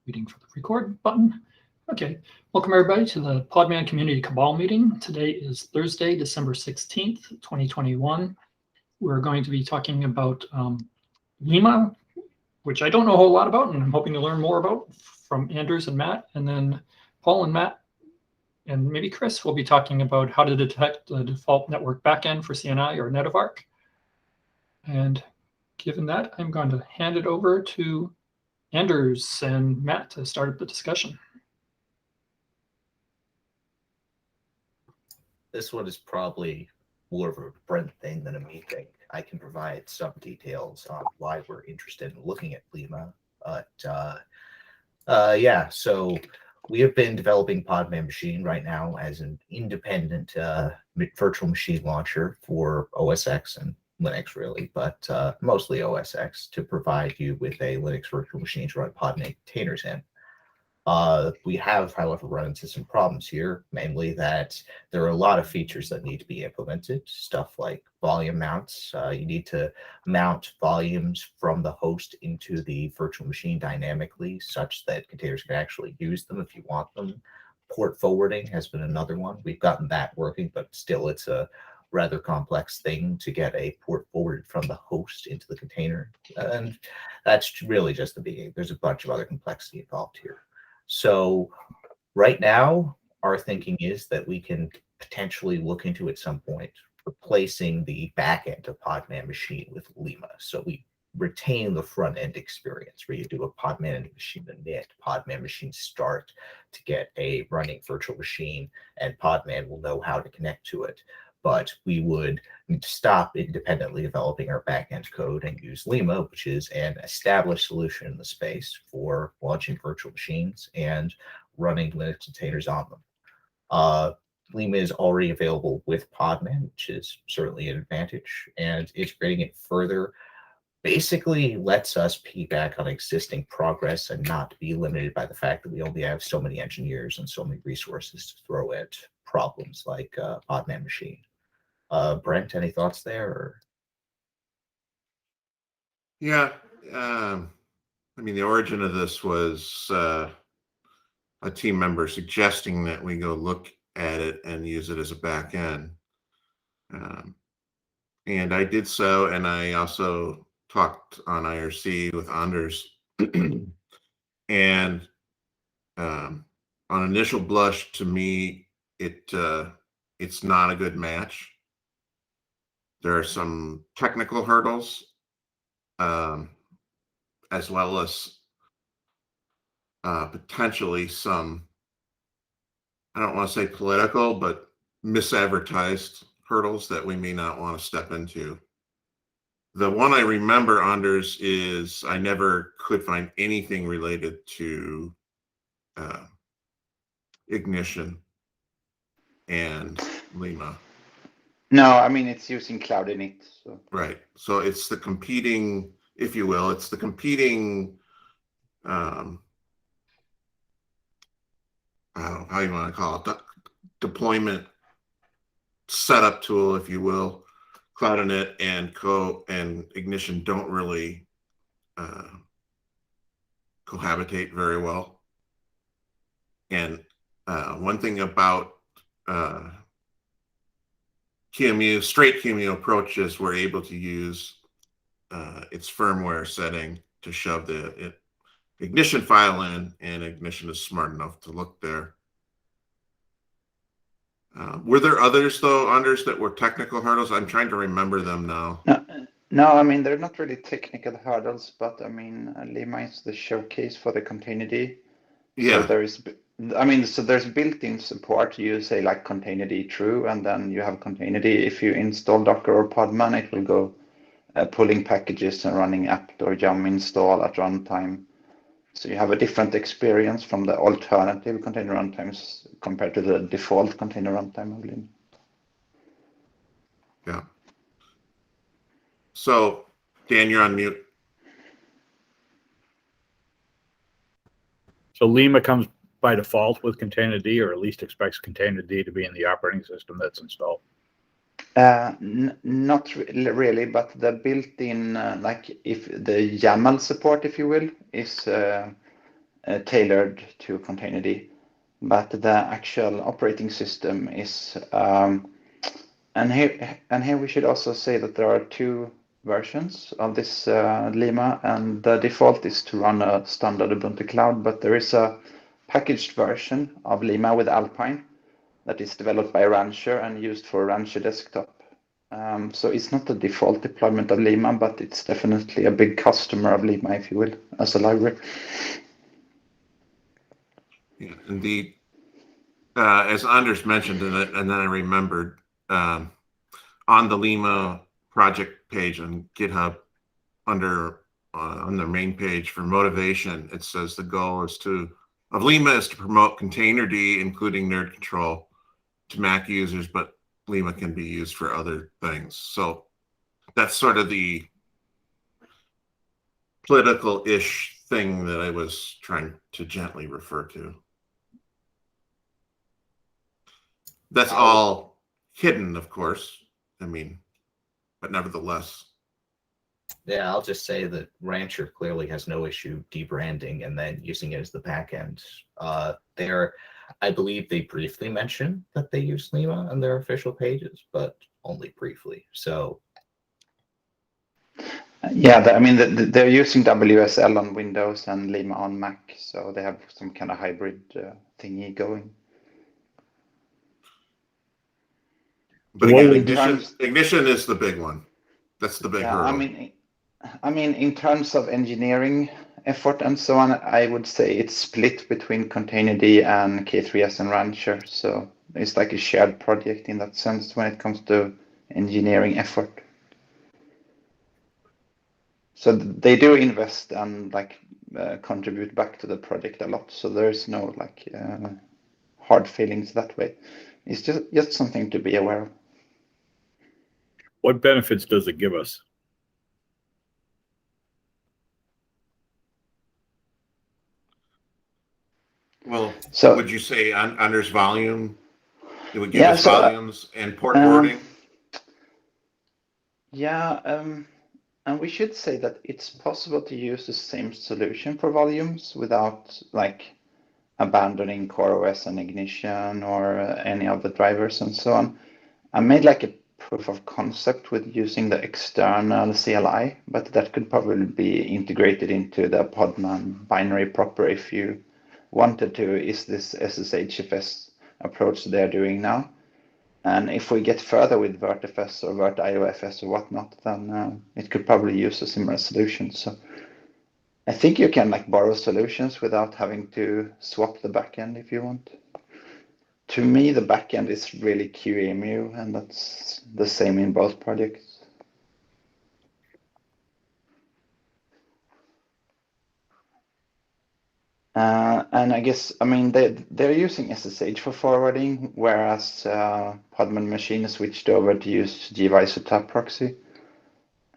Waiting for the record button. Okay, welcome everybody to the Podman Community Cabal meeting. Today is Thursday, December 16th, 2021. We're going to be talking about Lima, which I don't know a whole lot about, and I'm hoping to learn more about from Anders and Matt. And then Paul and Matt, and maybe Chris will be talking about how to detect the default network backend for CNI or NetOfArc. And given that, I'm going to hand it over to Anders and Matt to start up the discussion. This one is probably more of a Brent thing than a me thing. I can provide some details on why we're interested in looking at Lima. But yeah, so we have been developing Podman Machine right now as an independent virtual machine launcher for OS X and Linux, really, but mostly OS X, to provide you with a Linux virtual machine to run Podman containers in. We have, however, run into some problems here, mainly that there are a lot of features that need to be implemented, stuff like volume mounts. You need to mount volumes from the host into the virtual machine dynamically, such that containers can actually use them if you want them. Port forwarding has been another one. We've gotten that working, but still it's a rather complex thing to get a port forwarded from the host into the container. And that's really just the beginning. There's a bunch of other complexity involved here. So right now, our thinking is that we can potentially look into at some point replacing the backend of Podman Machine with Lima. So we retain the front end experience where you do a Podman Machine init, Podman Machine start to get a running virtual machine, and Podman will know how to connect to it. But we would stop independently developing our backend code and use Lima, which is an established solution in the space for launching virtual machines and running Linux containers on them. Lima is already available with Podman, which is certainly an advantage, and integrating it further basically lets us piggyback on existing progress and not be limited by the fact that we only have so many engineers and so many resources to throw at problems like Podman Machine. Brent, any thoughts there? Or? Yeah, I mean, the origin of this was a team member suggesting that we go look at it and use it as a back end. And I did so, and I also talked on IRC with Anders. And on initial blush, to me, it's not a good match. There are some technical hurdles, as well as potentially some, I don't want to say political, but misadvertised hurdles that we may not want to step into. The one I remember, Anders, is I never could find anything related to Ignition and Lima. No, I mean, it's using Cloud init. So. Right. So it's the competing, if you will, it's the competing, I don't know how you want to call it, deployment setup tool, if you will. Cloud init and Ignition don't really cohabitate very well. And one thing about QEMU, straight QEMU approaches, we're able to use its firmware setting to shove the Ignition file in, and Ignition is smart enough to look there. Were there others, though, Anders, that were technical hurdles? I'm trying to remember them now. No, I mean, they're not really technical hurdles, but I mean, Lima is the showcase for the Containerd. Yeah. So there's built-in support. You say like Containerd true, and then you have Containerd. If you install Docker or Podman, it will go pulling packages and running apt or yum install at runtime. So you have a different experience from the alternative container runtimes compared to the default container runtime of Lima. Yeah. So, Dan, you're on mute. So Lima comes by default with Containerd, or at least expects Containerd to be in the operating system that's installed? Not really, but the built-in, like if the YAML support, if you will, is tailored to Containerd, but the actual operating system is. And here we should also say that there are two versions of this Lima, and the default is to run a standard Ubuntu cloud, but there is a packaged version of Lima with Alpine that is developed by Rancher and used for Rancher desktop. So it's not the default deployment of Lima, but it's definitely a big customer of Lima, if you will, as a library. Yeah, indeed. As Anders mentioned, and then I remembered, on the Lima project page on GitHub, under on their main page for motivation, it says the goal of Lima is to promote Containerd, including nerd control, to Mac users, but Lima can be used for other things. So that's sort of the political-ish thing that I was trying to gently refer to. That's all hidden, of course. I mean, but nevertheless. Yeah, I'll just say that Rancher clearly has no issue debranding and then using it as the backend. I believe they briefly mentioned that they use Lima on their official pages, but only briefly. So yeah, I mean, they're using WSL on Windows and Lima on Mac, so they have some kind of hybrid thingy going. But Well, again, ignition is the big one. That's the big hurdle. I mean, in terms of engineering effort and so on, I would say it's split between Containerd and K3S and Rancher. So it's like a shared project in that sense when it comes to engineering effort. So they do invest and contribute back to the project a lot. So there is no hard feelings that way. It's just something to be aware of. what benefits does it give us? Well, so would you say Anders volume? It would give Yeah, us so, volumes and port boarding? Yeah, and we should say that it's possible to use the same solution for volumes without abandoning CoreOS and Ignition or any of the drivers and so on. I made a proof of concept with using the external CLI, but that could probably be integrated into the Podman binary proper if you wanted to. Is this SSHFS approach they're doing now? And if we get further with VertFS or VertIOFS or whatnot, then it could probably use a similar solution. So I think you can borrow solutions without having to swap the backend if you want. To me, the backend is really QEMU, and that's the same in both projects. And I guess, they're using SSH for forwarding, whereas Podman machine switched over to use gvisor tab proxy.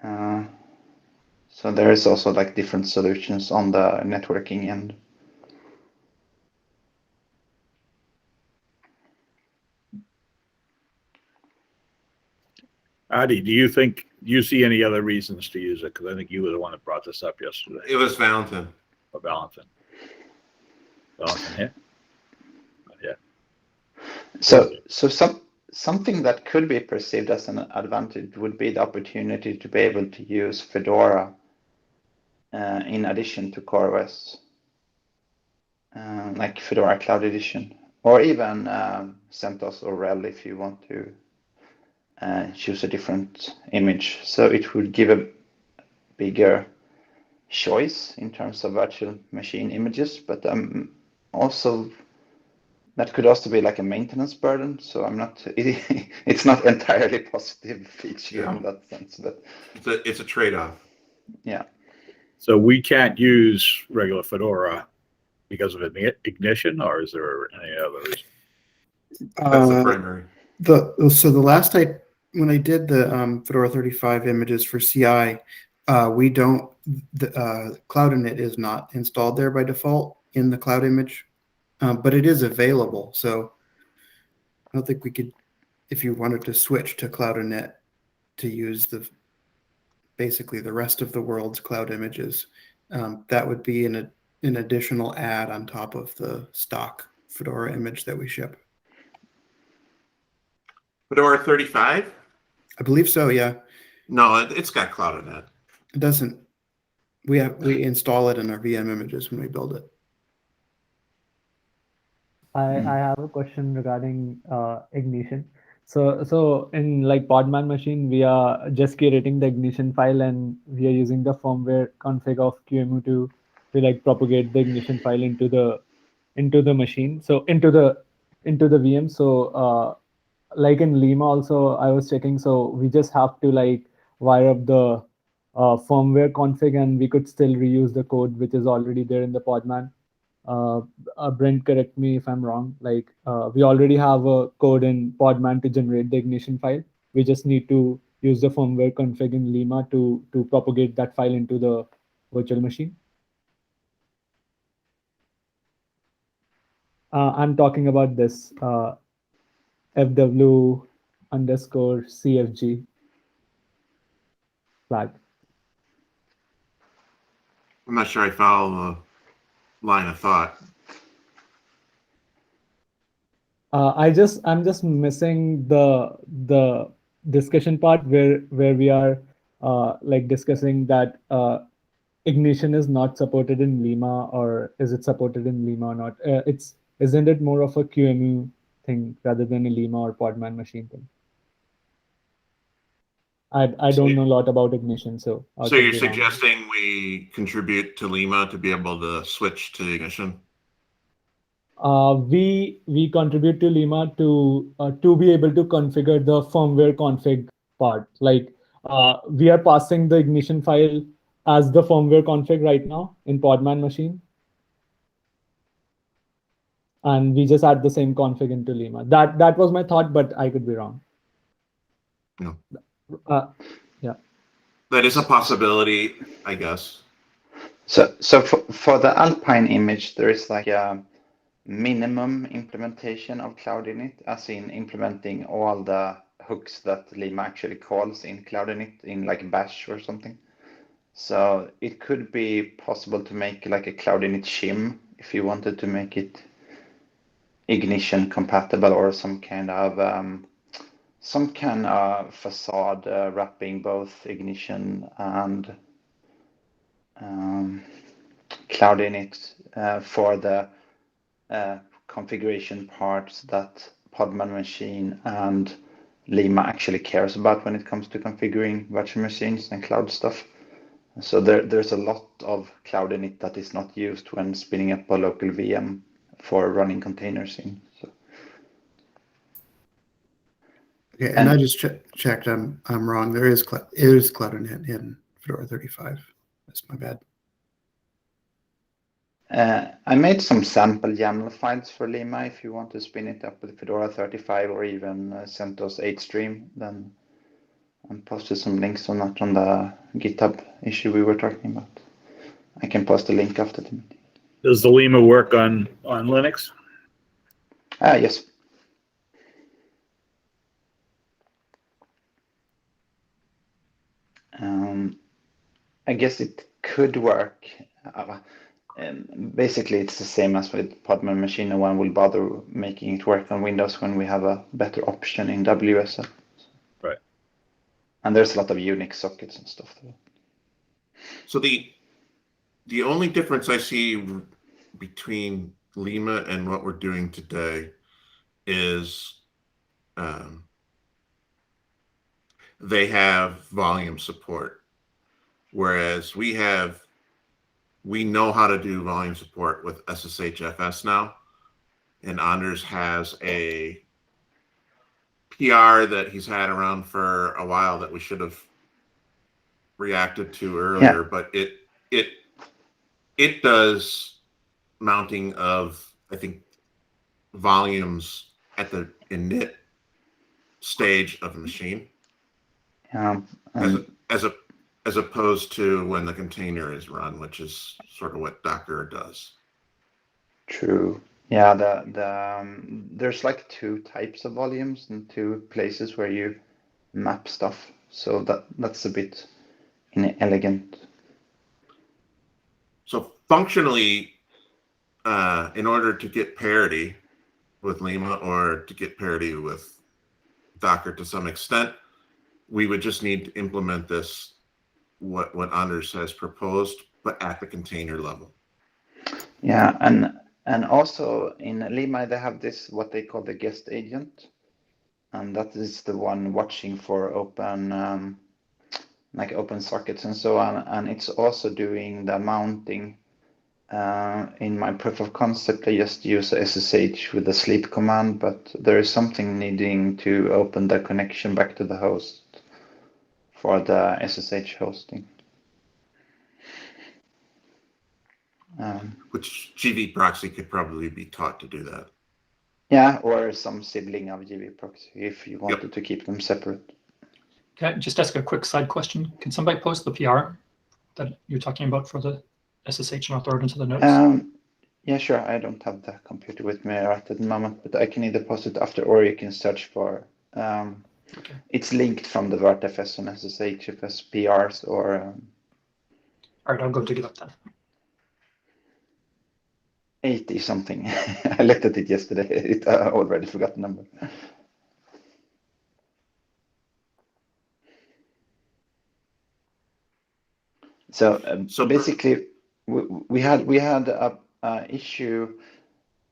So there is also different solutions on the networking end. Adi, do you see any other reasons to use it? Because I think you were the one that brought this up yesterday. It was Valentin. Or Valentin. Valentin here? Yeah. So something that could be perceived as an advantage would be the opportunity to be able to use Fedora in addition to CoreOS, like Fedora Cloud Edition, or even CentOS or RHEL if you want to choose a different image. So it would give a bigger choice in terms of virtual machine images, but also that could also be a maintenance burden. So it's not entirely positive feature in that sense, but it's a trade-off. Yeah. So we can't use regular Fedora because of Ignition, or is there any other reason? That's the primary. So the last when I did the Fedora 35 images for CI, the Cloud Init is not installed there by default in the cloud image, but it is available. So I don't think we could, if you wanted to switch to Cloud Init to use basically the rest of the world's cloud images, that would be an additional add on top of the stock Fedora image that we ship. Fedora 35? I believe so, yeah. No, it's got CloudNet. It doesn't. We install it in our VM images when we build it. I have a question regarding ignition. So in like Podman machine, we are just curating the ignition file, and we are using the firmware config of QEMU to like propagate the ignition file into the machine. So into the VM. So like in Lima also, I was checking. So we just have to like wire up the firmware config, and we could still reuse the code which is already there in the Podman. Brent, correct me if I'm wrong. Like we already have a code in Podman to generate the ignition file. We just need to use the firmware config in Lima to propagate that file into the virtual machine. I'm talking about this FW underscore CFG flag. I'm not sure I follow the line of thought. I'm just missing the discussion part where we are like discussing that ignition is not supported in Lima, or is it supported in Lima or not? Isn't it more of a QEMU thing rather than a Lima or Podman machine thing? I don't know a lot about ignition, so I So could you're be wrong. suggesting we contribute to Lima to be able to switch to ignition? We contribute to Lima to be able to configure the firmware config part. Like we are passing the ignition file as the firmware config right now in Podman machine, and we just add the same config into Lima. That was my thought, but I could be wrong. No. Yeah. That is a possibility, I guess. So for the Alpine image, there is like a minimum implementation of Cloud Init, as in implementing all the hooks that Lima actually calls in Cloud Init in like Bash or something. So it could be possible to make like a Cloud Init shim if you wanted to make it ignition compatible, or some kind of facade wrapping both ignition and Cloud Init for the configuration parts that Podman machine and Lima actually cares about when it comes to configuring virtual machines and cloud stuff. So there's a lot of Cloud Init that is not used when spinning up a local VM for running containers in. So. Okay, and I just checked. I'm wrong. There is CloudNet in Fedora 35. That's my bad. I made some sample YAML files for Lima. If you want to spin it up with Fedora 35 or even CentOS 8 stream, then I posted some links on that on the GitHub issue we were talking about. I can post a link after the meeting. Does the Lima work on Linux? Yes. I guess it could work. Basically, it's the same as with Podman machine. No one will bother making it work on Windows when we have a better option in WSL. Right. And there's a lot of Unix sockets and stuff there. So the only difference I see between Lima and what we're doing today is they have volume support, whereas we know how to do volume support with SSHFS now, and Anders has a PR that he's had around for a while that we should have reacted to earlier, but it does mounting of, I think, volumes at the init stage of the machine, as opposed to when the container is run, which is sort of what Docker does. True. Yeah, there's like two types of volumes and two places where you map stuff. So that's a bit inelegant. So functionally, in order to get parity with Lima or to get parity with Docker to some extent, we would just need to implement this, what Anders has proposed, but at the container level. Yeah, and also in Lima they have this what they call the guest agent, and that is the one watching for open like open sockets and so on, and it's also doing the mounting. In my proof of concept, I just use SSH with the sleep command, but there is something needing to open the connection back to the host for the SSH hosting. Which GV proxy could probably be taught to do that. Yeah, or some sibling of GV proxy if you wanted to keep them separate. Can I just ask a quick side question? Can somebody post the PR that you're talking about for the SSH and I'll throw it into the notes? Yeah, sure. I don't have the computer with me right at the moment, but I can either post it after or you can search for. Okay. It's linked from the VertFS and SSHFS PRs or. All right, I'll go dig it up then. 80 something. I looked at it yesterday. I already forgot the number. So basically, we had a issue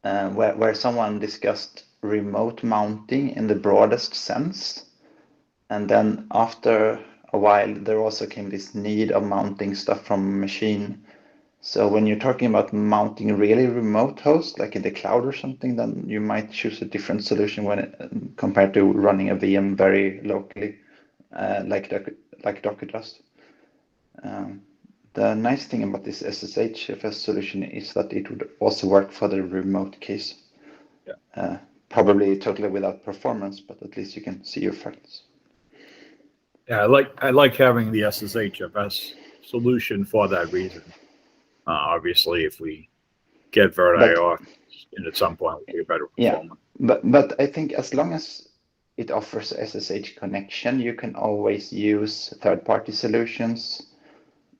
where someone discussed remote mounting in the broadest sense, and then after a while there also came this need of mounting stuff from a machine. So when you're talking about mounting really remote hosts, like in the cloud or something, then you might choose a different solution when compared to running a VM very locally, like Docker does. The nice thing about this SSHFS solution is that it would also work for the remote case. Yeah. Probably totally without performance, but at least you can see your facts. Yeah, I like having the SSHFS solution for that reason. Obviously, if we get VertIO and at some point we get better performance. Yeah, but I think as long as it offers SSH connection, you can always use third-party solutions,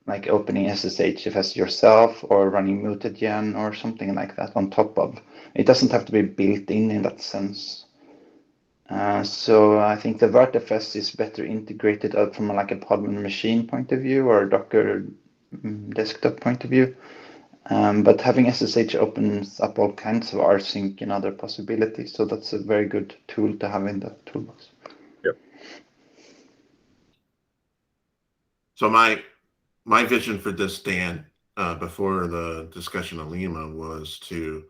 like opening SSHFS yourself or running mutagen or something like that on top of. It doesn't have to be built in that sense. So I think the VertFS is better integrated out from like a Podman machine point of view or a Docker desktop point of view. But having SSH opens up all kinds of rsync and other possibilities. So that's a very good tool to have in the toolbox. Yep. So my vision for this, Dan, before the discussion of Lima was to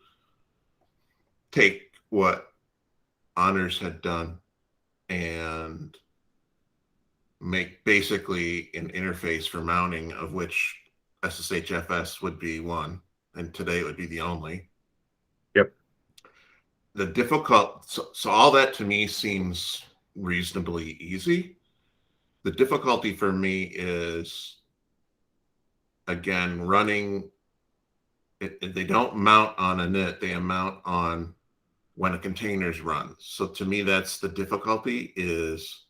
take what Anders had done and make basically an interface for mounting, of which SSHFS would be one, and today it would be the only. Yep. The difficult, so all that to me seems reasonably easy. The difficulty for me is, again, running, they don't mount on a NIT, they mount on when a container's run. So to me, that's the difficulty, is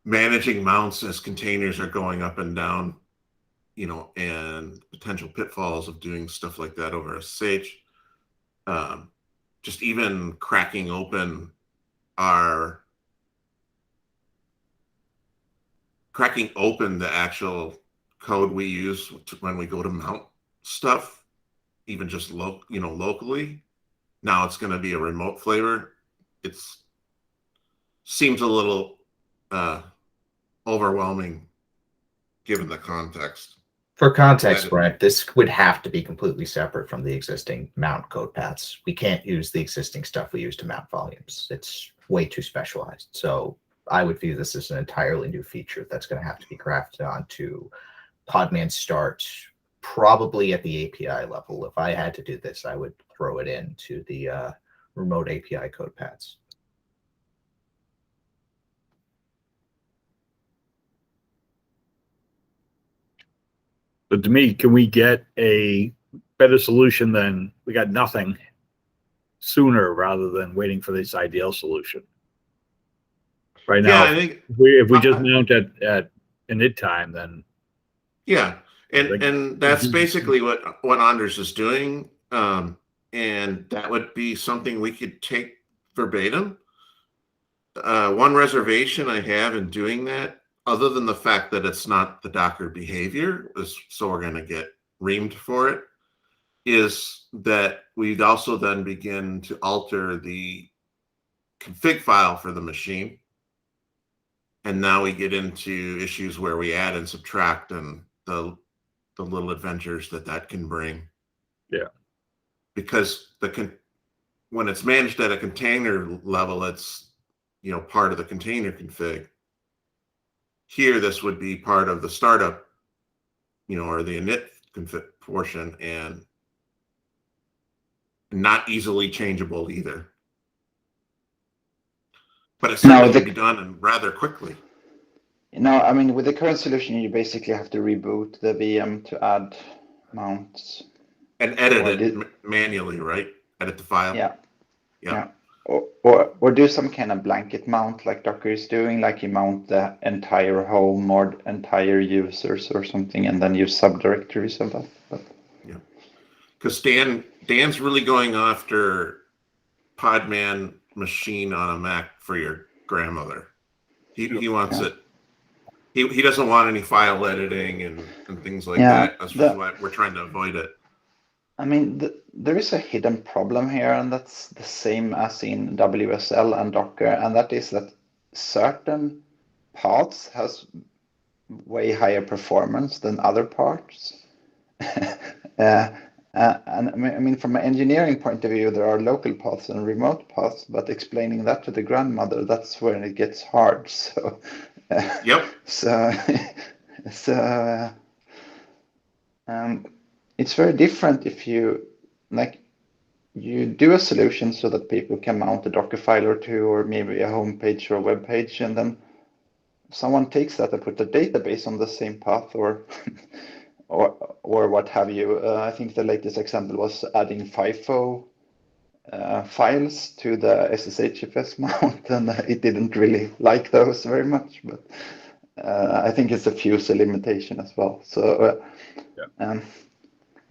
managing mounts as containers are going up and down, and potential pitfalls of doing stuff like that over SSH. Just even cracking open the actual code we use when we go to mount stuff, even just locally. Now it's going to be a remote flavor. It seems a little overwhelming given the context. For context, Brent, this would have to be completely separate from the existing mount code paths. We can't use the existing stuff we use to mount volumes. It's way too specialized. So I would view this as an entirely new feature that's going to have to be grafted onto Podman Start, probably at the API level. If I had to do this, I would throw it into the remote API code paths. But to me, can we get a better solution than we got nothing sooner rather than waiting for this ideal solution? Right now, I think if we just mount at init time, then yeah, And that's basically what Anders is doing. And that would be something we could take verbatim. One reservation I have in doing that, other than the fact that it's not the Docker behavior, so we're going to get reamed for it, is that we'd also then begin to alter the config file for the machine. And now we get into issues where we add and subtract and the little adventures that can bring. Yeah. Because when it's managed at a container level, it's part of the container config. Here, this would be part of the startup, or the init config portion, and not easily changeable either. But it certainly can be done and rather quickly. I mean, with the current solution, you basically have to reboot the VM to add mounts. And edit it manually, right? Edit the file. Yeah. Or do some kind of blanket mount like Docker is doing, like you mount the entire home or entire users or something, and then use subdirectories of that. But... Yeah, because Dan's really going after Podman machine on a Mac for your grandmother. He wants it. He doesn't want any file editing and things like that. That's why we're trying to avoid it. I mean, there is a hidden problem here, and that's the same as in WSL and Docker, and that is that certain paths has way higher performance than other parts. And I mean, from an engineering point of view, there are local paths and remote paths, but explaining that to the grandmother, that's when it gets hard. So, yep. It's very different if you do a solution so that people can mount a Docker file or two, or maybe a home page or a web page, and then someone takes that and put a database on the same path or what have you. I think the latest example was adding FIFO files to the SSHFS mount, and it didn't really like those very much, but I think it's a Fuse limitation as well. So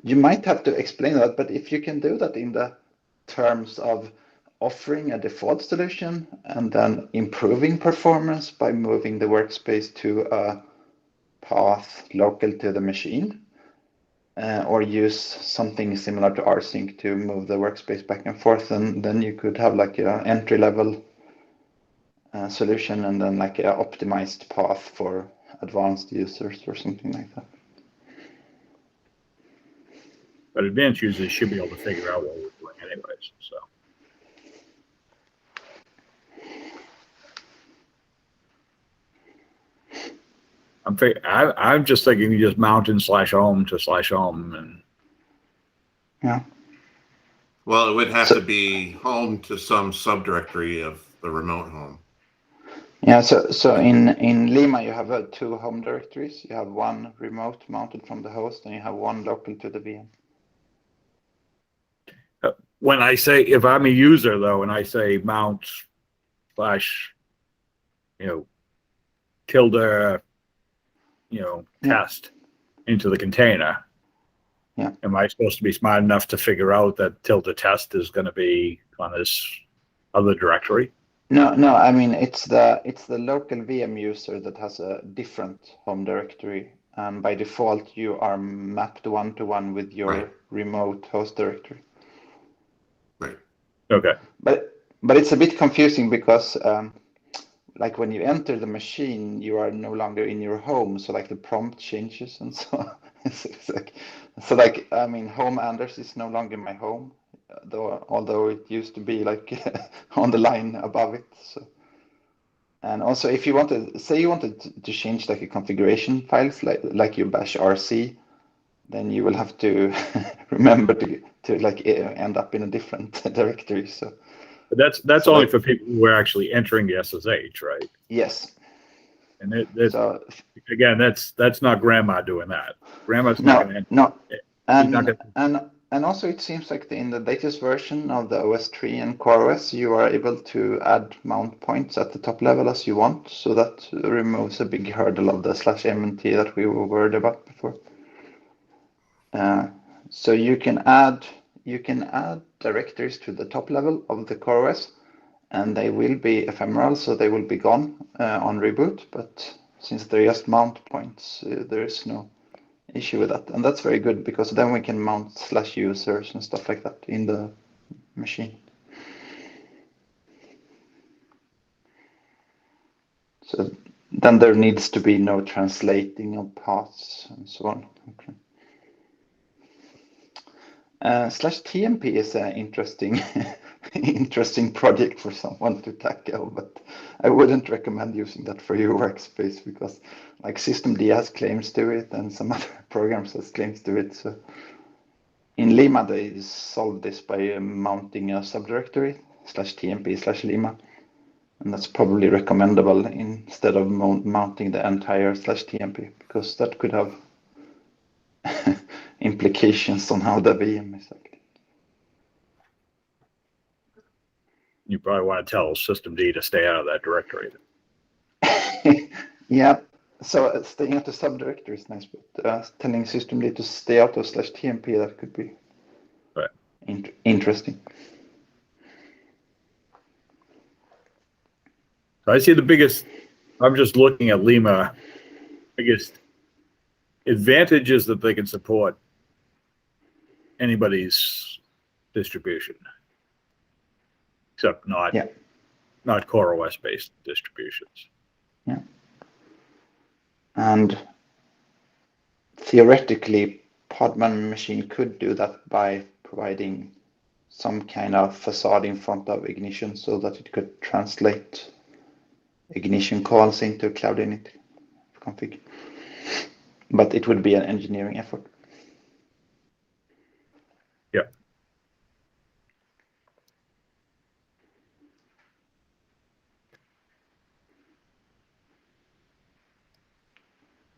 you might have to explain that, but if you can do that in the terms of offering a default solution and then improving performance by moving the workspace to a path local to the machine, or use something similar to rsync to move the workspace back and forth, and then you could have like an entry-level solution and then like an optimized path for advanced users or something like that. But advanced users should be able to figure out what we're doing anyways. So I'm just thinking you just mount in /home to /home and Well, it would have to be home to some subdirectory of the remote home. Yeah, so in Lima you have two home directories. You have one remote mounted from the host, and you have one local to the VM. When I say, if I'm a user though, and I say mount / tilde, test into the container, am I supposed to be smart enough to figure out that tilde test is going to be on this other directory? No. I mean, it's the local VM user that has a different home directory, and by default you are mapped one-to-one with your remote host directory. Right. Okay. But it's a bit confusing because like when you enter the machine, you are no longer in your home, so like the prompt changes and so on. I mean, home Anders is no longer my home, although it used to be like on the line above it. So, and also if you wanted to change like a configuration files like your bash rc, then you will have to remember to like end up in a different directory. So. But that's only for people who are actually entering the SSH, right? Yes. And again, that's not grandma doing that. Grandma's not going to enter. No. And also it seems like in the latest version of the OS 3 and CoreOS, you are able to add mount points at the top level as you want. So that removes a big hurdle of the /MNT that we were worried about before. So you can add directories to the top level of the CoreOS, and they will be ephemeral, so they will be gone on reboot. But since they're just mount points, there is no issue with that, and that's very good because then we can mount /users and stuff like that in the machine. So then there needs to be no translating of paths and so on. Okay. /TMP is an interesting interesting project for someone to tackle, but I wouldn't recommend using that for your workspace because like systemd has claims to it and some other programs has claims to it. So in Lima they solved this by mounting a subdirectory /TMP/Lima, and that's probably recommendable instead of mounting the entire /TMP because that could have implications on how the VM is acting. You probably want to tell systemd to stay out of that directory. Yeah, so staying out of subdirectory is nice, but telling systemd to stay out of /TMP, that could be right. Interesting. So I see the biggest, I'm just looking at Lima, biggest advantage is that they can support anybody's distribution, except not CoreOS based distributions. Yeah. And theoretically, Podman machine could do that by providing some kind of facade in front of Ignition so that it could translate Ignition calls into Cloud Init config. But it would be an engineering effort. Yep.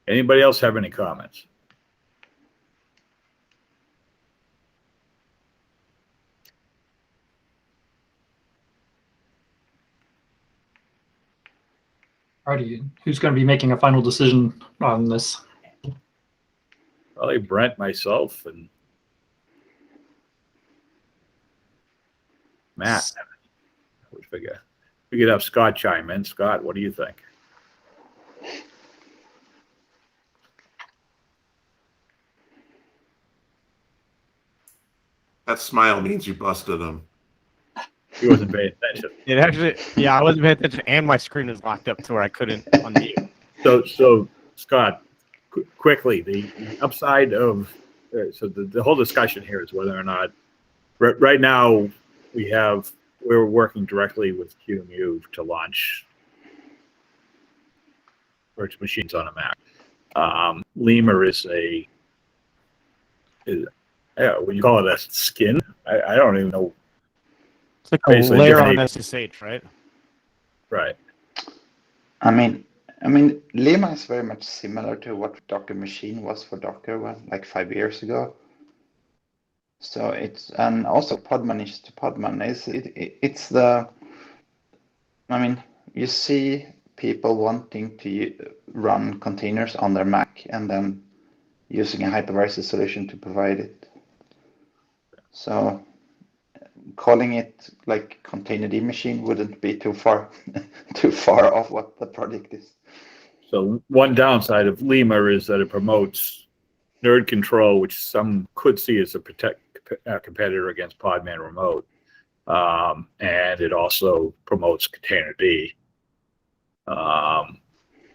Anybody else have any comments? Alrighty, who's going to be making a final decision on this? Probably Brent, myself, and Matt. We could have Scott chime in. Scott, what do you think? That smile means you busted him. He wasn't paying attention. It actually, yeah, I wasn't paying attention, and my screen is locked up to where I couldn't unmute. So Scott, quickly, the upside of so the whole discussion here is whether or not right now we're working directly with QEMU to launch virtual machines on a Mac. Lima is would you call it a skin? I don't even know. It's like a Basically layer on different- SSH, right? Right. I mean, Lima is very much similar to what Docker machine was for Docker like 5 years ago. So and also Podman is to Podman. It's the, I mean, you see people wanting to run containers on their Mac and then using a hypervisor solution to provide it. So calling it like containerd machine wouldn't be too far off what the project is. So one downside of Lima is that it promotes nerd control, which some could see as a competitor against Podman Remote. And it also promotes containerd,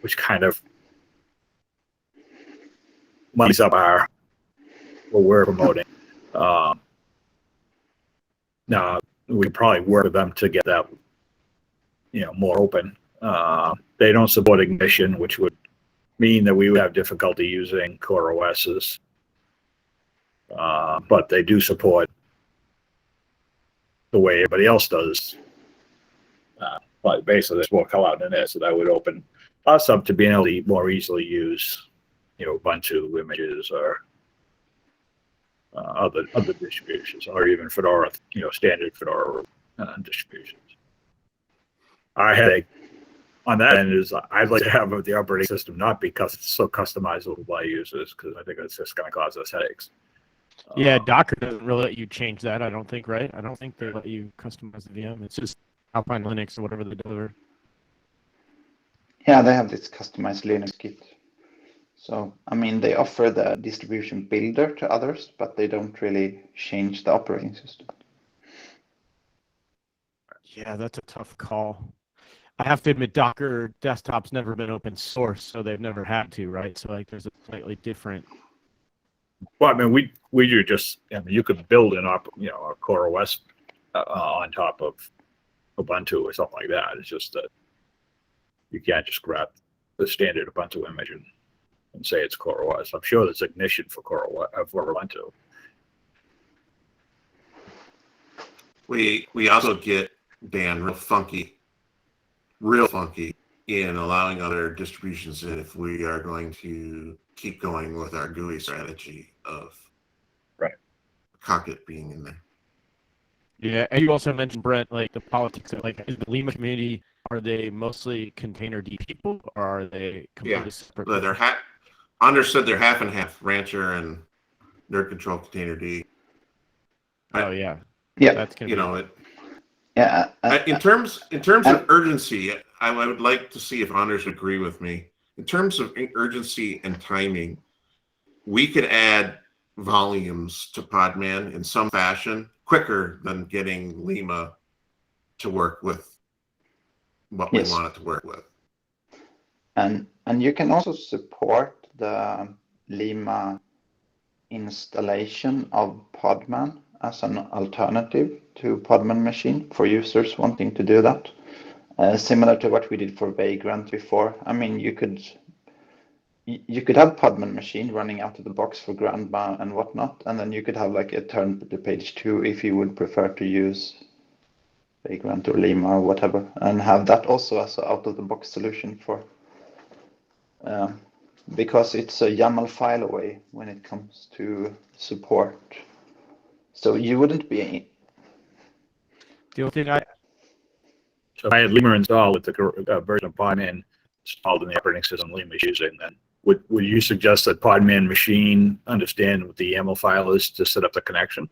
which kind of muddies up what we're promoting. Now, we probably work with them to get that, more open. They don't support Ignition, which would mean that we would have difficulty using CoreOSs. But they do support the way everybody else does. But basically, this will come out in this, so that would open us up to being able to more easily use, Ubuntu images or other distributions, or even Fedora, standard Fedora distributions. I had on that end is I'd like to have the operating system not be so customizable by users, because I think it's just going to cause us headaches. Yeah, Docker doesn't really let you change that, I don't think, right? I don't think they let you customize the VM. It's just Alpine Linux or whatever they deliver. Yeah, they have this customized Linux kit. So, I mean, they offer the distribution builder to others, but they don't really change the operating system. Yeah, that's a tough call. I have to admit, Docker desktop's never been open source, so they've never had to, right? So like, there's a slightly different. Well, I mean, we do just, I mean, you could build a Core OS on top of Ubuntu or something like that. It's just that you can't just grab the standard Ubuntu image and say it's Core OS. I'm sure there's Ignition for for Ubuntu. We also get, Dan, real funky in allowing other distributions in if we are going to keep going with our GUI strategy of Cockpit being in there. Yeah, and you also mentioned, Brent, like the politics of like is the Lima community, are they mostly containerd people or are they completely separate? But they're understood they're half and half, Rancher and Nerd Control Containerd. Oh yeah. Yeah. That's gonna You be know it. Yeah. In terms of urgency, I would like to see if Anders would agree with me. In terms of urgency and timing, we could add volumes to Podman in some fashion quicker than getting Lima to work with what we want it to work with. And you can also support the Lima installation of Podman as an alternative to Podman machine for users wanting to do that. Similar to what we did for Vagrant before. I mean, you could have Podman machine running out of the box for Grandma and whatnot, and then you could have like a turn to page 2 if you would prefer to use Vagrant or Lima or whatever, and have that also as an out of the box solution for because it's a YAML file away when it comes to support. So you wouldn't be. the only thing So if I had Lima installed with the version of Podman installed in the operating system Lima is using, then would you suggest that Podman machine understand what the YAML file is to set up the connection?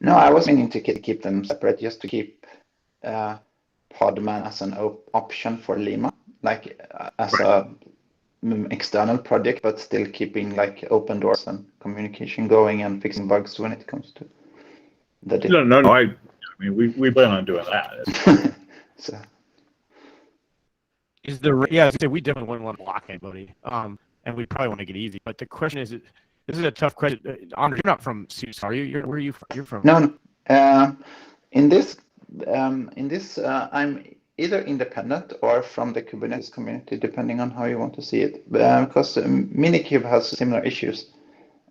No, I was meaning to keep them separate, just to keep Podman as an option for Lima, like as a external project, but still keeping like open doors and communication going and fixing bugs when it comes to the. No. I mean, we plan on doing that. So. is we definitely wouldn't want to block anybody, and we probably want to make it easy. But the question is, this is a tough question. Anders, you're not from SUSE, are you? Where are you from? You're from? No. In this, I'm either independent or from the Kubernetes community, depending on how you want to see it. Because Minikube has similar issues,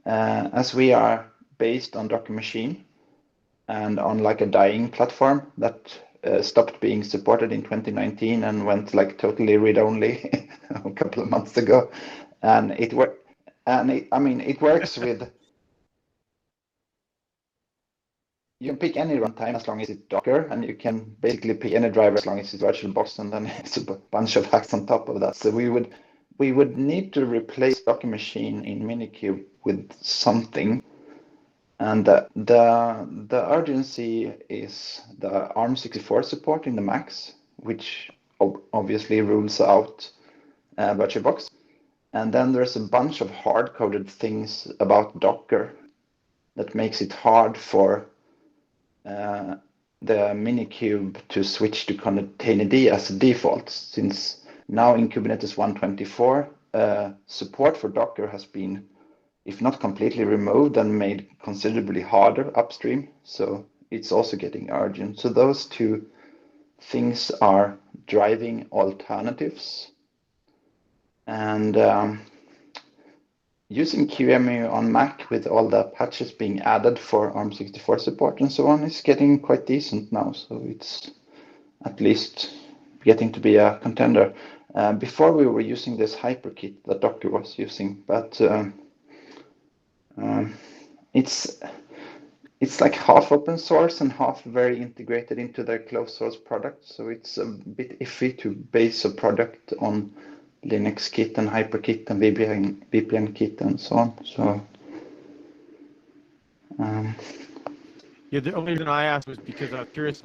as we are based on Docker Machine and on like a dying platform that stopped being supported in 2019 and went like totally read-only a couple of months ago, and it works with. You can pick any runtime as long as it's Docker, and you can basically pick any driver as long as it's VirtualBox, and then it's a bunch of hacks on top of that. So we would need to replace Docker Machine in Minikube with something, and the urgency is the ARM64 support in the Macs, which obviously rules out VirtualBox, and then there's a bunch of hard-coded things about Docker that makes it hard for the Minikube to switch to containerd as a default, since now in Kubernetes 1.24 support for Docker has been, if not completely removed, and made considerably harder upstream. So it's also getting urgent. So those two things are driving alternatives, and using QEMU on Mac with all the patches being added for ARM64 support and so on is getting quite decent now. So it's at least getting to be a contender. Before we were using this HyperKit that Docker was using, but it's it's like half open source and half very integrated into their closed source product. So it's a bit iffy to base a product on Linux Kit and HyperKit and VPN Kit and so on. So Yeah, the only reason I asked was because I was curious.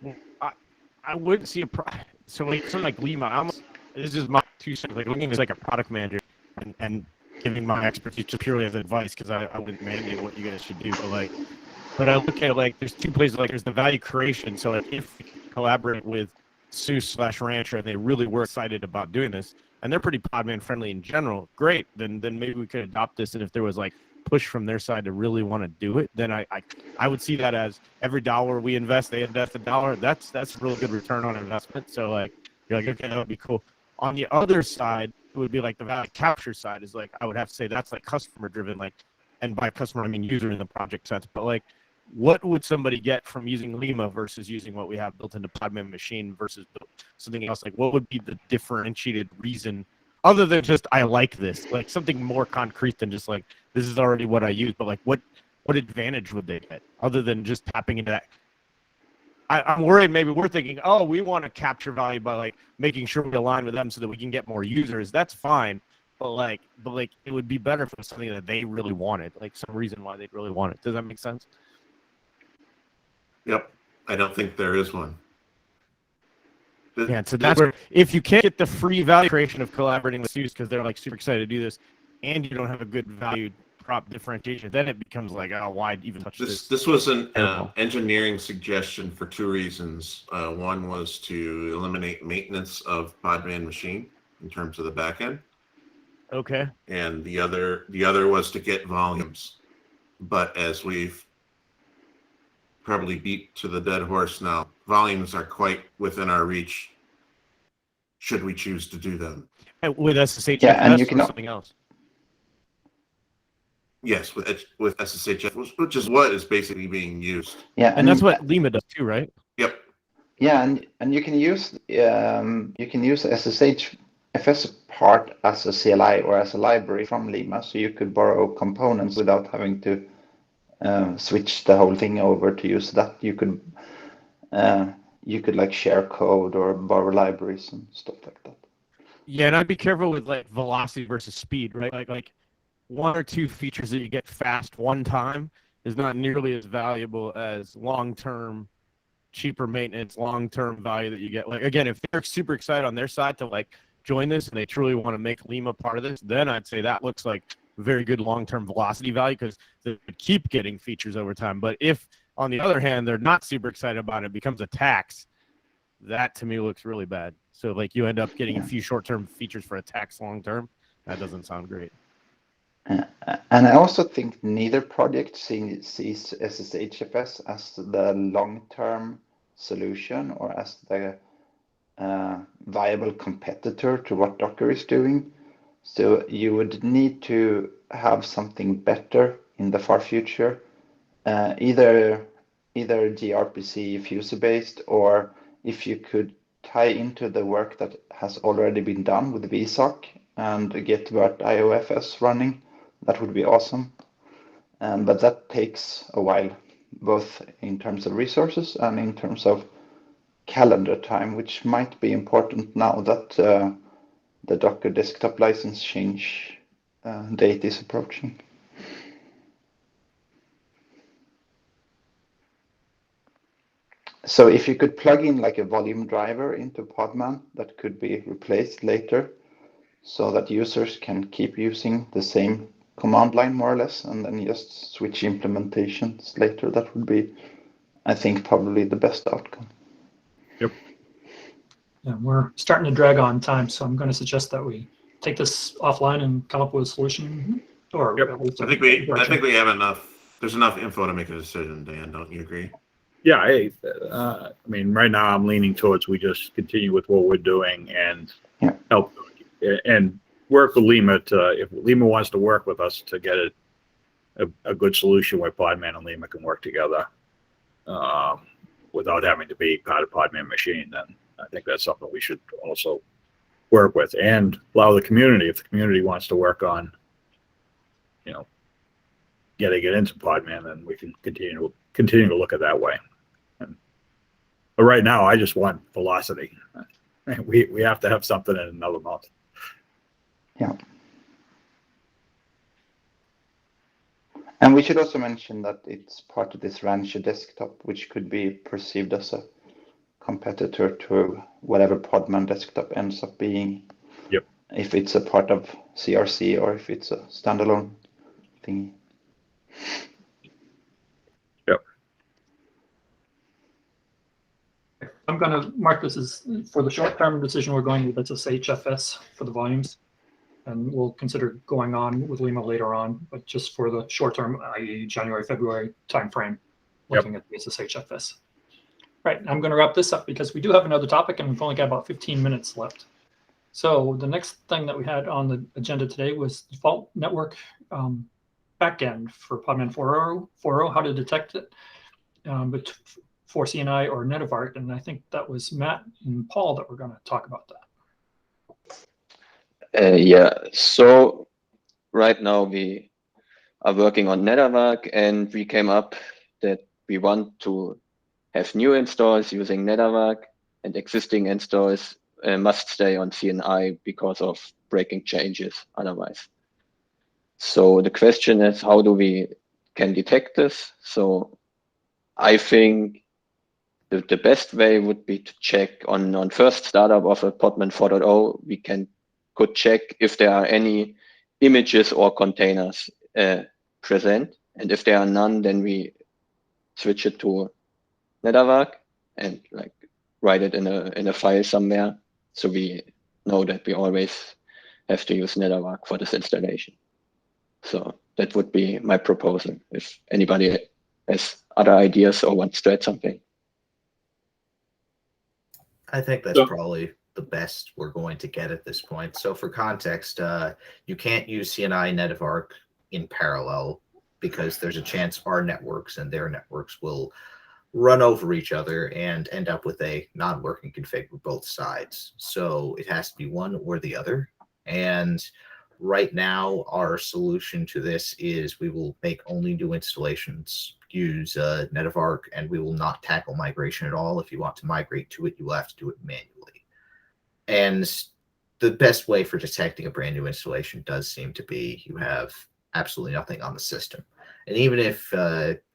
Well, I wouldn't see a so like something like Lima. This is my 2 cents. Like looking as like a product manager and giving my expertise just purely as advice because I wouldn't mandate what you guys should do. But I look at like there's 2 places. Like there's the value creation. So like if we collaborate with Seuss/Rancher and they really were excited about doing this and they're pretty Podman friendly in general, great. Then maybe we could adopt this. And if there was like push from their side to really want to do it, then I would see that as every dollar we invest, they invest $1. That's a really good return on investment. So like you're like, okay, that would be cool. On the other side, it would be like the value capture side is like I would have to say that's like customer driven, like, and by customer I mean user in the project sense. But like, what would somebody get from using Lima versus using what we have built into Podman Machine versus something else? Like, what would be the differentiated reason other than just I like this, like something more concrete than just like this is already what I use, but like what advantage would they get other than just tapping into that? I'm worried maybe we're thinking, oh, we want to capture value by like making sure we align with them so that we can get more users. That's fine, but like it would be better if it was something that they really wanted, like some reason why they'd really want it. Does that make sense? Yep. I don't think there is one. Yeah, so that's where if you can't get the free value creation of collaborating with Seuss because they're like super excited to do this, and you don't have a good value prop differentiation, then it becomes like, oh, why even touch this? This was an engineering suggestion for 2 reasons. One was to eliminate maintenance of Podman Machine in terms of the backend. Okay. And the other was to get volumes. But as we've probably beat to the dead horse now, volumes are quite within our reach should we choose to do them. And with SSH and you can something else. Yes, with SSH, which is what is basically being used. Yeah, and that's what Lima does too, right? Yep. Yeah, and you can use SSH FS part as a CLI or as a library from Lima, so you could borrow components without having to switch the whole thing over to use that. You could like share code or borrow libraries and stuff like that. Yeah, and I'd be careful with like velocity versus speed, right? Like 1 or 2 features that you get fast one time is not nearly as valuable as long-term, cheaper maintenance, long-term value that you get. Like again, if they're super excited on their side to like join this and they truly want to make Lima part of this, then I'd say that looks like very good long-term velocity value because they keep getting features over time. But if on the other hand they're not super excited about it, it becomes a tax, that to me looks really bad. So like you end up getting a few short-term features for a tax long-term. That doesn't sound great. And I also think neither project sees SSHFS as the long-term solution or as the viable competitor to what Docker is doing. So you would need to have something better in the far future, either gRPC Fuse-based, or if you could tie into the work that has already been done with VSOC and get Vert IOFS running, that would be awesome. But that takes a while, both in terms of resources and in terms of calendar time, which might be important now that the Docker desktop license change date is approaching. So if you could plug in like a volume driver into Podman, that could be replaced later so that users can keep using the same command line more or less, and then just switch implementations later. That would be, I think, probably the best outcome. Yep. Yeah, we're starting to drag on time, so I'm going to suggest that we take this offline and come up with a solution. Or Yep. I think we have enough. There's enough info to make a decision, Dan. Don't you agree? Yeah, I mean, right now I'm leaning towards we just continue with what we're doing and help and work with Lima if Lima wants to work with us to get a good solution where Podman and Lima can work together without having to be part of Podman Machine, then I think that's something we should also work with and allow the community, if the community wants to work on, getting it into Podman, then we can continue to look at that way. But right now, I just want velocity. We have to have something in another month. Yeah. And we should also mention that it's part of this Rancher desktop, which could be perceived as a competitor to whatever Podman desktop ends up being. Yep. If it's a part of CRC or if it's a standalone thingy. Yep. I'm going to mark this as, for the short-term decision, we're going with SSHFS for the volumes. And we'll consider going on with Lima later on, but just for the short-term, i.e. January, February timeframe, looking at the SSHFS. Right, I'm going to wrap this up because we do have another topic and we've only got about 15 minutes left. So the next thing that we had on the agenda today was default network backend for Podman 4.0, how to detect it but for CNI or NetAvart. And I think that was Matt and Paul that were going to talk about that. Yeah, so right now we are working on NetAvart, and we came up that we want to have new installs using NetAvart, and existing installs must stay on CNI because of breaking changes otherwise. So the question is, how do we can detect this? So I think the best way would be to check on first startup of a Podman 4.0, we could check if there are any images or containers present, and if there are none, then we switch it to NetAvart and like write it in a file somewhere, so we know that we always have to use NetAvart for this installation. So that would be my proposal. If anybody has other ideas or wants to add something. I think that's probably the best we're going to get at this point. So for context, you can't use CNI NetAvart in parallel because there's a chance our networks and their networks will run over each other and end up with a non-working config for both sides. So it has to be one or the other. And right now, our solution to this is we will make only new installations, use NetAvart, and we will not tackle migration at all. If you want to migrate to it, you will have to do it manually. And the best way for detecting a brand new installation does seem to be you have absolutely nothing on the system. And even if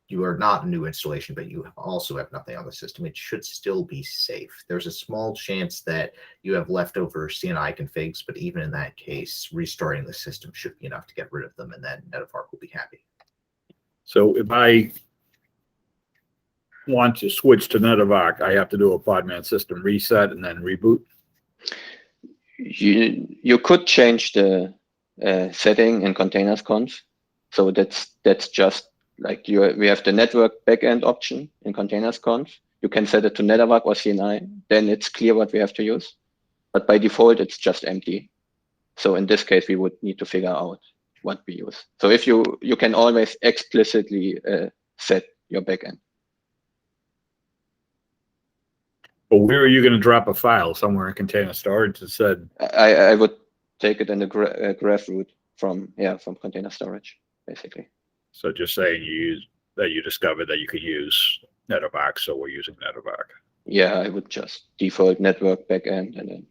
you are not a new installation, but you also have nothing on the system, it should still be safe. There's a small chance that you have leftover CNI configs, but even in that case, restarting the system should be enough to get rid of them, and then NetAvart will be happy. So if I want to switch to NetAvart, I have to do a Podman system reset and then reboot? You could change the setting in containers conf. So that's just like we have the network backend option in containers conf. You can set it to NetAvart or CNI. Then it's clear what we have to use. But by default, it's just empty. So in this case, we would need to figure out what we use. So if you can always explicitly set your backend. But where are you going to drop a file? Somewhere in container storage that said? I would take it in the graph route from container storage, basically. So just saying you discovered that you could use NetAvart, so we're using NetAvart. Yeah, I would just default network backend and then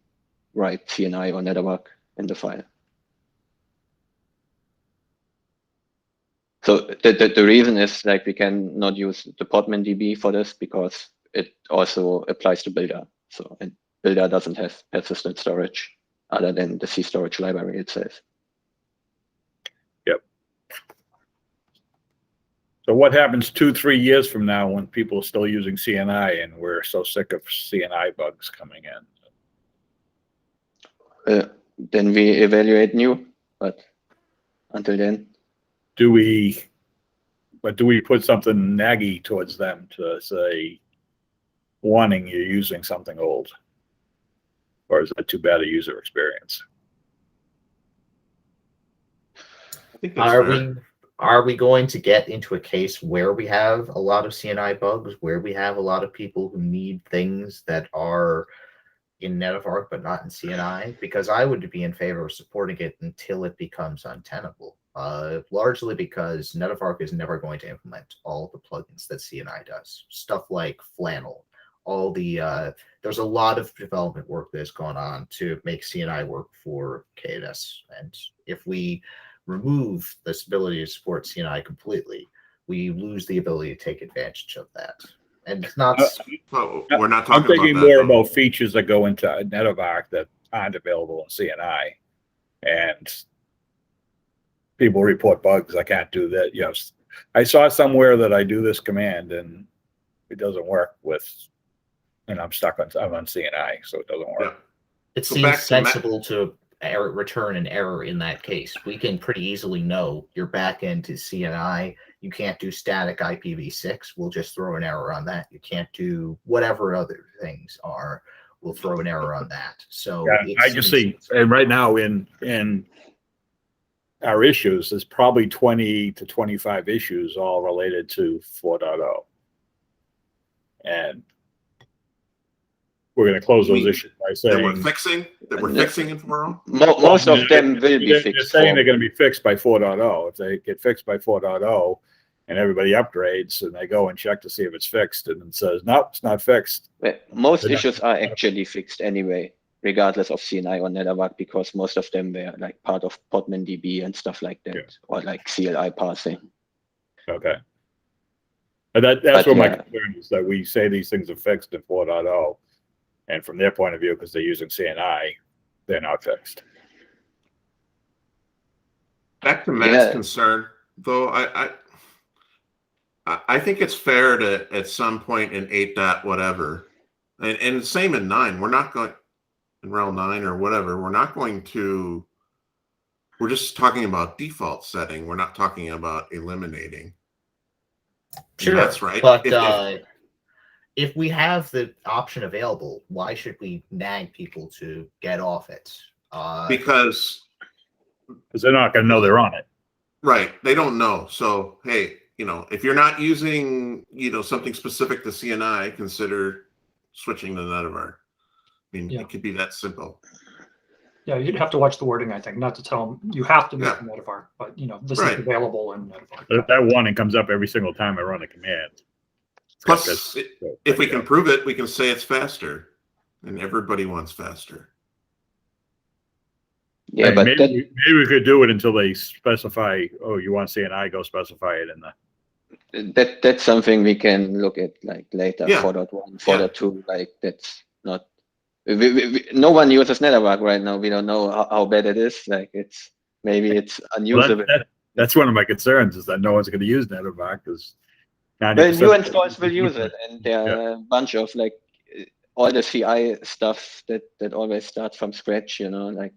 write CNI or NetAvart in the file. So the reason is like we can not use the Podman DB for this because it also applies to Builder. So and Builder doesn't have persistent storage other than the C storage library itself. Yep. So what happens 2-3 years from now when people are still using CNI and we're so sick of CNI bugs coming in? Then we evaluate new, but until then. Do we put something naggy towards them to say, warning, you're using something old? Or is that too bad a user experience? I think that's fair. Are we going to get into a case where we have a lot of CNI bugs, where we have a lot of people who need things that are in NetAvart but not in CNI? Because I would be in favor of supporting it until it becomes untenable. largely because Netavark is never going to implement all the plugins that CNI does. Stuff like Flannel, all the there's a lot of development work that's gone on to make CNI work for KNS. And if we remove this ability to support CNI completely, we lose the ability to take advantage of that. And it's not. Well, we're not I'm talking thinking about that. more though. about features that go into Netavark that aren't available in CNI, and people report bugs. I can't do that. Yes, I saw somewhere that I do this command and it doesn't work with, and I'm on CNI, so it doesn't work. Yeah. It So seems back to sensible to return an error in that case. We can pretty easily know your backend is CNI. You can't do static IPv6. We'll just throw an error on that. You can't do whatever other things are. We'll throw an error on that. So Yeah, I just see, and right now in our issues, there's probably 20 to 25 issues all related to 4.0. And we're going to close those issues by that we're saying fixing in 4.0. Most of them will be they're fixed. saying they're going to be fixed by 4.0. If they get fixed by 4.0 and everybody upgrades and they go and check to see if it's fixed and it says, nope, it's not fixed. Most They're not- issues are actually fixed anyway, regardless of CNI or Netavark, because most of them were like part of Podman DB and stuff like that, Yeah. or like CLI parsing. Okay. And that's But what my yeah. concern is, that we say these things are fixed in 4.0, and from their point of view, because they're using CNI, they're not fixed. Back to Matt's Yeah. concern, though, I think it's fair to at some point in 8 dot whatever, and same in 9. We're not going in RHEL 9 or whatever. We're not going to. We're just talking about default setting. We're not talking about eliminating. sure, That's right. But If if we have the option available, why should we nag people to get off it? because They're not going to know they're on it. right, they don't know. So hey, if you're not using something specific to CNI, consider switching to Netavark. I mean, Yeah. it could be that simple. Yeah, you'd have to watch the wording, I think, not to tell them you have to move Yeah. to Netavark, but this Right. is available in Netavark. But that warning comes up every single time I run a command. It's got Plus, this- if we can prove it, we can say it's faster, and everybody wants faster. Yeah, Hey, but maybe we could do it until they specify, oh, you want CNI, go specify it in the. that's something we can look at like later. Yeah. 4.1, 4.2, like that's not. No one uses Netavark right now. We don't know how bad it is. Like maybe it's Well, unusable. that's one of my concerns, is that no one's going to use Netavark, because Well, 90% new installs will use it, and there are a bunch of like all the CI stuff that always starts from scratch. Like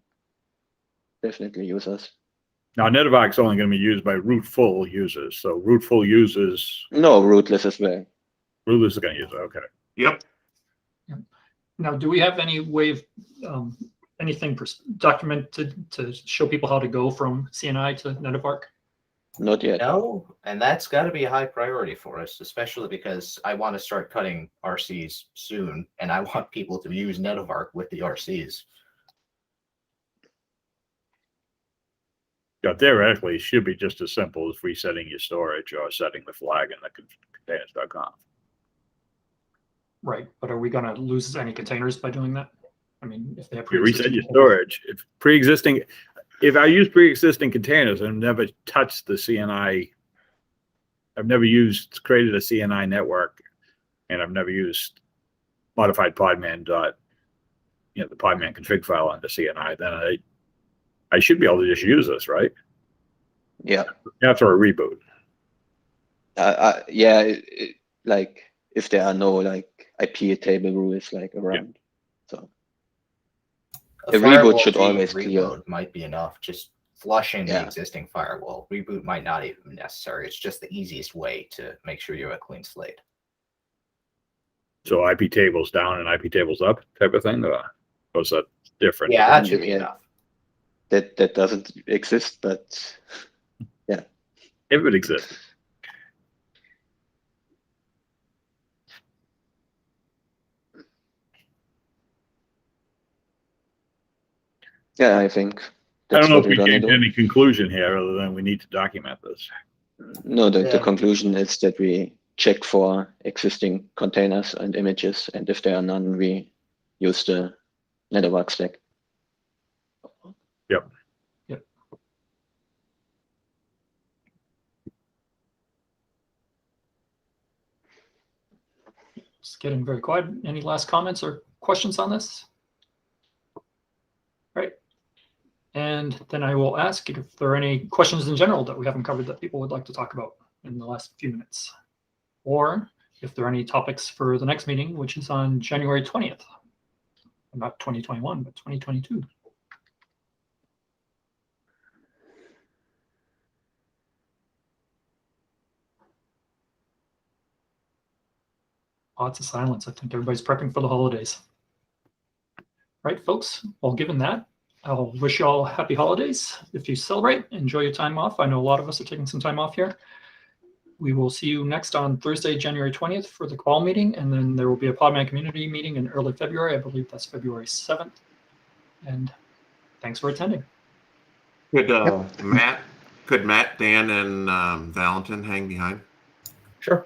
definitely users. Now, Netavark's only going to be used by rootful users. So rootful users, No, rootless as well. rootless are going to use it. Okay. Yep. Now, do we have any way of anything documented to show people how to go from CNI to Netavark? Not yet. No, and that's got to be a high priority for us, especially because I want to start cutting RCs soon, and I want people to use Netavark with the RCs. Yeah, theoretically, it should be just as simple as resetting your storage or setting the flag in the containers.conf. Right, but are we going to lose any containers by doing that? I mean, if they have If you reset your pre-existing storage, if I use pre-existing containers and never touched the CNI, I've never created a CNI network, and I've never used modified Podman the Podman config file under CNI, then I should be able to just use this, right? Yeah. After a reboot. Yeah. Like if there are no like IP table rules like around, so. A The reboot firewall should team always clear. reload might be enough. Just flushing the Yeah. existing firewall. Reboot might not even be necessary. It's just the easiest way to make sure you're a clean slate. So IP tables down and IP tables up type of thing, or is that different? Yeah, that should be Yeah. enough. That doesn't exist, but If it exists. yeah, I think I don't know if what we we're gonna came to do. any conclusion here other than we need to document this. No, the Yeah. conclusion is that we check for existing containers and images, and if there are none, we use the NetAVAC stack. Yep. It's getting very quiet. Any last comments or questions on this? Right. And then I will ask if there are any questions in general that we haven't covered that people would like to talk about in the last few minutes. Or if there are any topics for the next meeting, which is on January 20th. Not 2021, but 2022. Lots of silence. I think everybody's prepping for the holidays. Right, folks? Well, given that, I'll wish you all happy holidays. If you celebrate, enjoy your time off. I know a lot of us are taking some time off here. We will see you next on Thursday, January 20th for the Cabal meeting, and then there will be a Podman community meeting in early February. I believe that's February 7th. And thanks for attending. Could Matt, Dan, and Valentin hang behind? Sure.